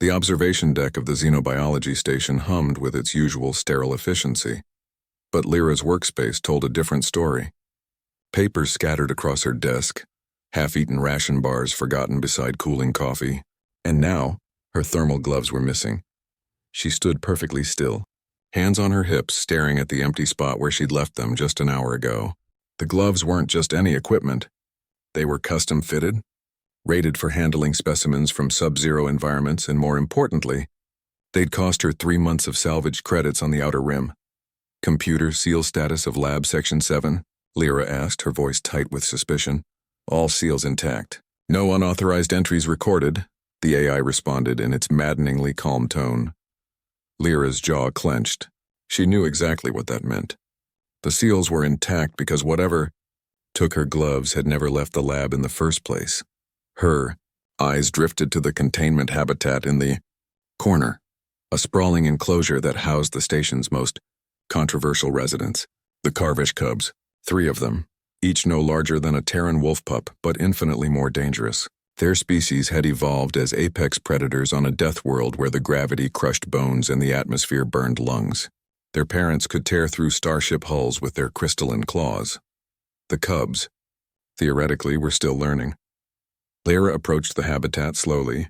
The observation deck of the xenobiology station hummed with its usual sterile efficiency. But Lyra's workspace told a different story. Papers scattered across her desk, half-eaten ration bars forgotten beside cooling coffee, and now her thermal gloves were missing. She stood perfectly still, hands on her hips, staring at the empty spot where she'd left them just an hour ago. The gloves weren't just any equipment. They were custom-fitted, rated for handling specimens from sub-zero environments, and more importantly, they'd cost her 3 months of salvage credits on the outer rim. Computer seal status of Lab Section 7? Lyra asked, her voice tight with suspicion. All seals intact. No unauthorized entries recorded, the AI responded in its maddeningly calm tone. Lyra's jaw clenched. She knew exactly what that meant. The seals were intact because whatever took her gloves had never left the lab in the first place. Her eyes drifted to the containment habitat in the corner, a sprawling enclosure that housed the station's most controversial residents, the Carvish cubs, 3 of them, each no larger than a Terran wolf pup, but infinitely more dangerous. Their species had evolved as apex predators on a death world where the gravity crushed bones and the atmosphere burned lungs. Their parents could tear through starship hulls with their crystalline claws. The cubs, theoretically, were still learning. Lyra approached the habitat slowly,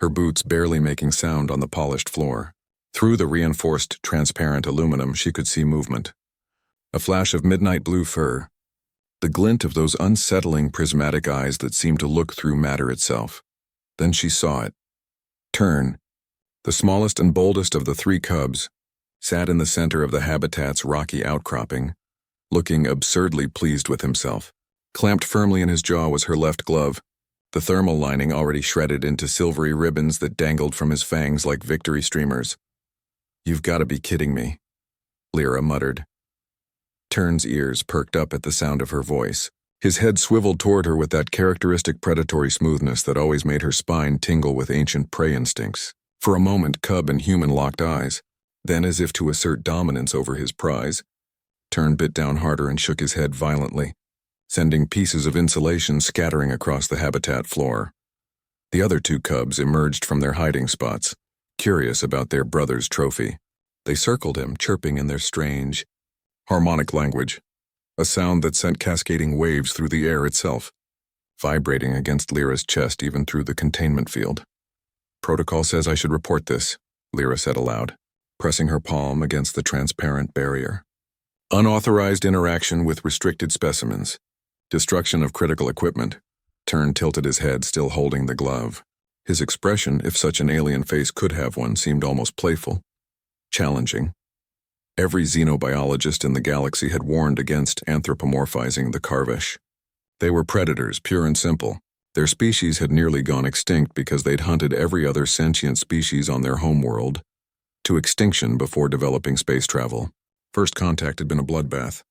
her boots barely making sound on the polished floor. Through the reinforced, transparent aluminum, she could see movement. A flash of midnight blue fur, the glint of those unsettling prismatic eyes that seemed to look through matter itself. Then she saw it. Turn, the smallest and boldest of the 3 cubs, sat in the center of the habitat's rocky outcropping, looking absurdly pleased with himself. Clamped firmly in his jaw was her left glove, the thermal lining already shredded into silvery ribbons that dangled from his fangs like victory streamers. "You've got to be kidding me," Lyra muttered. Turn's ears perked up at the sound of her voice. His head swiveled toward her with that characteristic predatory smoothness that always made her spine tingle with ancient prey instincts. For a moment, cub and human locked eyes. Then, as if to assert dominance over his prize, Turn bit down harder and shook his head violently, sending pieces of insulation scattering across the habitat floor. The other 2 cubs emerged from their hiding spots, curious about their brother's trophy. They circled him, chirping in their strange, harmonic language, a sound that sent cascading waves through the air itself, vibrating against Lyra's chest even through the containment field. "Protocol says I should report this," Lyra said aloud, pressing her palm against the transparent barrier. "Unauthorized interaction with restricted specimens. Destruction of critical equipment." Turn tilted his head, still holding the glove. His expression, if such an alien face could have one, seemed almost playful, challenging. Every xenobiologist in the galaxy had warned against anthropomorphizing the Carvish. They were predators, pure and simple. Their species had nearly gone extinct because they'd hunted every other sentient species on their homeworld to extinction before developing space travel. First contact had been a bloodbath.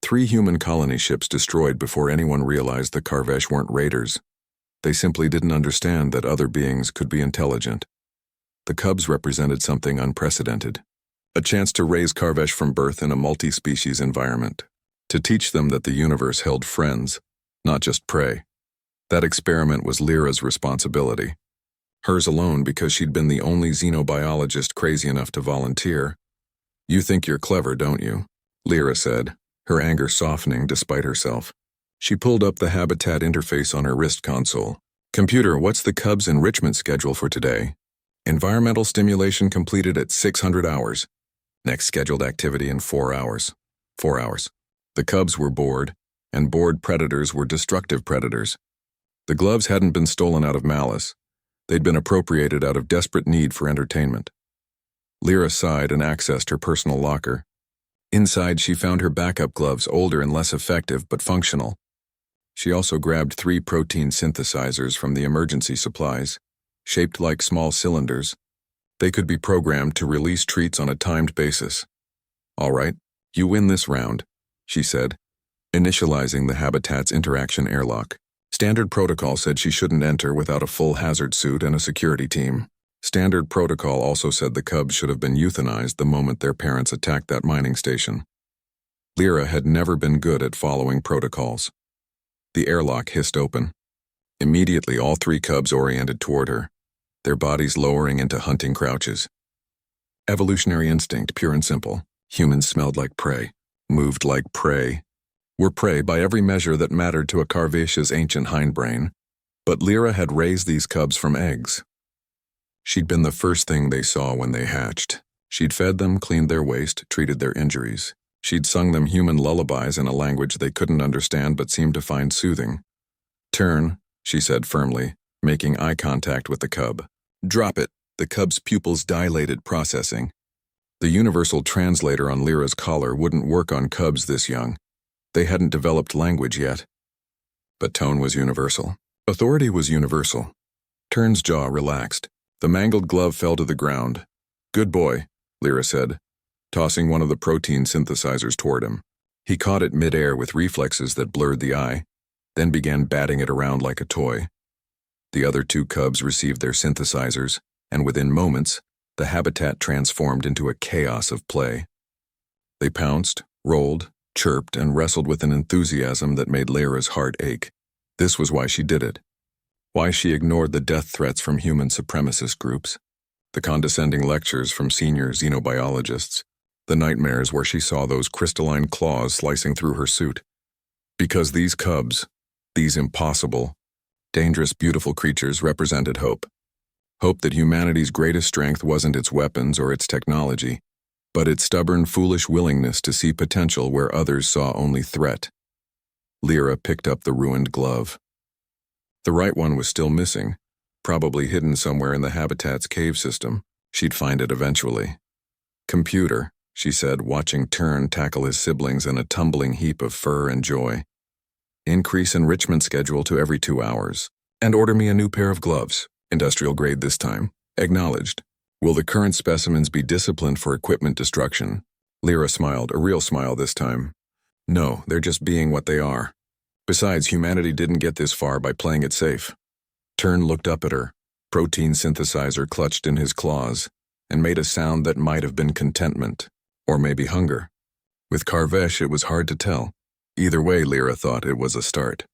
3 human colony ships destroyed before anyone realized the Carvish weren't raiders. They simply didn't understand that other beings could be intelligent. The cubs represented something unprecedented. A chance to raise Carvish from birth in a multi-species environment. To teach them that the universe held friends, not just prey. That experiment was Lyra's responsibility. Hers alone because she'd been the only xenobiologist crazy enough to volunteer. "You think you're clever, don't you?" Lyra said, her anger softening despite herself. She pulled up the habitat interface on her wrist console. "Computer, what's the cubs' enrichment schedule for today?" "Environmental stimulation completed at 600 hours. Next scheduled activity in 4 hours. 4 hours. The cubs were bored, and bored predators were destructive predators. The gloves hadn't been stolen out of malice. They'd been appropriated out of desperate need for entertainment. Lyra sighed and accessed her personal locker. Inside, she found her backup gloves, older and less effective, but functional. She also grabbed 3 protein synthesizers from the emergency supplies, shaped like small cylinders. They could be programmed to release treats on a timed basis. "All right, you win this round," she said, initializing the habitat's interaction airlock. Standard protocol said she shouldn't enter without a full hazard suit and a security team. Standard protocol also said the cubs should have been euthanized the moment their parents attacked that mining station. Lyra had never been good at following protocols. The airlock hissed open. Immediately, all 3 cubs oriented toward her. their bodies lowering into hunting crouches. Evolutionary instinct, pure and simple. Humans smelled like prey, moved like prey, were prey by every measure that mattered to a Carvish's ancient hindbrain. But Lyra had raised these cubs from eggs. She'd been the first thing they saw when they hatched. She'd fed them, cleaned their waste, treated their injuries. She'd sung them human lullabies in a language they couldn't understand but seemed to find soothing. "Turn," she said firmly, making eye contact with the cub. "Drop it." The cub's pupils dilated, processing. The universal translator on Lyra's collar wouldn't work on cubs this young. They hadn't developed language yet. But tone was universal. Authority was universal. Turn's jaw relaxed. The mangled glove fell to the ground. "Good boy," Lyra said, tossing one of the protein synthesizers toward him. He caught it mid-air with reflexes that blurred the eye, then began batting it around like a toy. The other two cubs received their synthesizers, and within moments, the habitat transformed into a chaos of play. They pounced, rolled, chirped, and wrestled with an enthusiasm that made Lyra's heart ache. This was why she did it. Why she ignored the death threats from human supremacist groups, the condescending lectures from senior xenobiologists, the nightmares where she saw those crystalline claws slicing through her suit. Because these cubs, these impossible, dangerous, beautiful creatures represented hope. Hope that humanity's greatest strength wasn't its weapons or its technology, but its stubborn, foolish willingness to see potential where others saw only threat. Lyra picked up the ruined glove. The right one was still missing, probably hidden somewhere in the habitat's cave system. She'd find it eventually. "Computer," she said, watching Turn tackle his siblings in a tumbling heap of fur and joy. "Increase enrichment schedule to every 2 hours. And order me a new pair of gloves. Industrial grade this time. Acknowledged. Will the current specimens be disciplined for equipment destruction?" Lyra smiled, a real smile this time. "No, they're just being what they are. Besides, humanity didn't get this far by playing it safe." Turn looked up at her, protein synthesizer clutched in his claws, and made a sound that might have been contentment, or maybe hunger. With Carvish, it was hard to tell. Either way, Lyra thought it was a start.